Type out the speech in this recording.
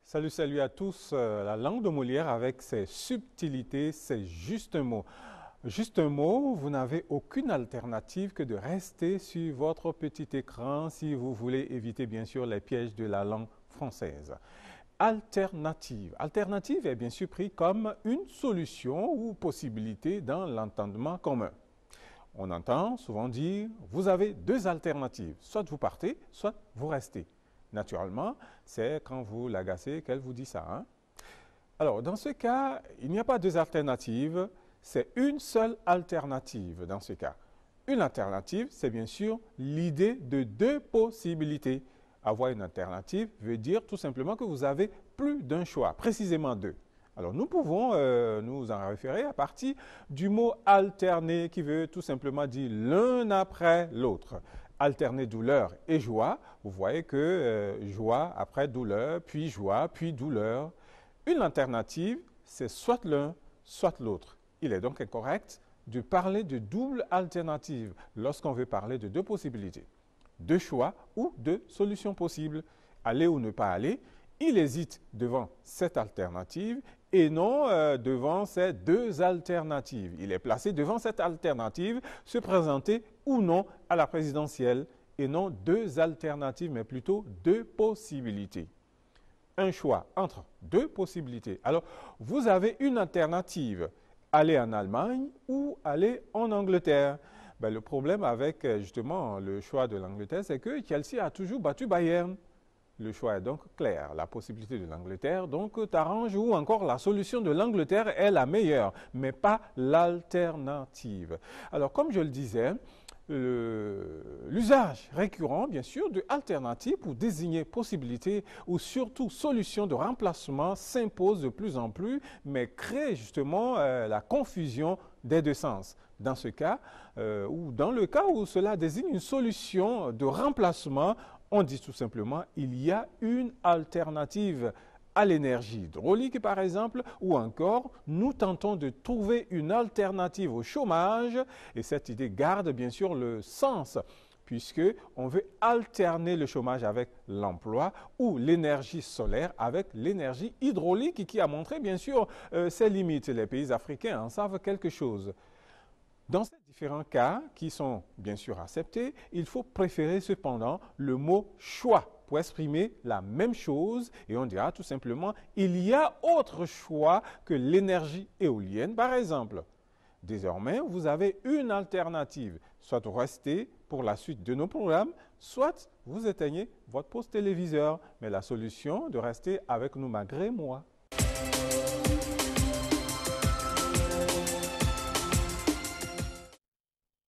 Salut, salut à tous. La langue de Molière avec ses subtilités, c'est juste un mot. Juste un mot, vous n'avez aucune alternative que de rester sur votre petit écran si vous voulez éviter bien sûr les pièges de la langue française. Alternative. Alternative est bien sûr pris comme une solution ou possibilité dans l'entendement commun. On entend souvent dire, vous avez deux alternatives, soit vous partez, soit vous restez. Naturellement, c'est quand vous l'agacez qu'elle vous dit ça. Hein? Alors, dans ce cas, il n'y a pas deux alternatives, c'est une seule alternative dans ce cas. Une alternative, c'est bien sûr l'idée de deux possibilités. Avoir une alternative veut dire tout simplement que vous avez plus d'un choix, précisément deux. Alors, nous pouvons nous en référer à partir du mot alterner qui veut tout simplement dire l'un après l'autre. Alterner douleur et joie, vous voyez que joie après douleur, puis joie, puis douleur. Une alternative, c'est soit l'un, soit l'autre. Il est donc incorrect de parler de double alternative lorsqu'on veut parler de deux possibilités, deux choix ou deux solutions possibles. Aller ou ne pas aller, il hésite devant cette alternative et non devant ces deux alternatives. Il est placé devant cette alternative, se présenter ou non à la présidentielle, et non deux alternatives, mais plutôt deux possibilités. Un choix entre deux possibilités. Alors, vous avez une alternative, aller en Allemagne ou aller en Angleterre. Ben, le problème avec justement le choix de l'Angleterre, c'est que Chelsea a toujours battu Bayern. Le choix est donc clair. La possibilité de l'Angleterre, donc, t'arrange ou encore la solution de l'Angleterre est la meilleure, mais pas l'alternative. Alors, comme je le disais, l'usage récurrent, bien sûr, de alternative pour désigner possibilité ou surtout solution de remplacement s'impose de plus en plus, mais crée justement la confusion des deux sens. Dans ce cas, ou dans le cas où cela désigne une solution de remplacement, on dit tout simplement il y a une alternative à l'énergie hydraulique par exemple, ou encore nous tentons de trouver une alternative au chômage, et cette idée garde bien sûr le sens puisqu'on veut alterner le chômage avec l'emploi ou l'énergie solaire avec l'énergie hydraulique qui a montré bien sûr ses limites. Les pays africains en savent quelque chose. Dans ces différents cas qui sont bien sûr acceptés, il faut préférer cependant le mot choix pour exprimer la même chose et on dira tout simplement il y a autre choix que l'énergie éolienne par exemple. Désormais, vous avez une alternative, soit vous restez pour la suite de nos programmes, soit vous éteignez votre poste téléviseur, mais la solution de rester avec nous malgré moi.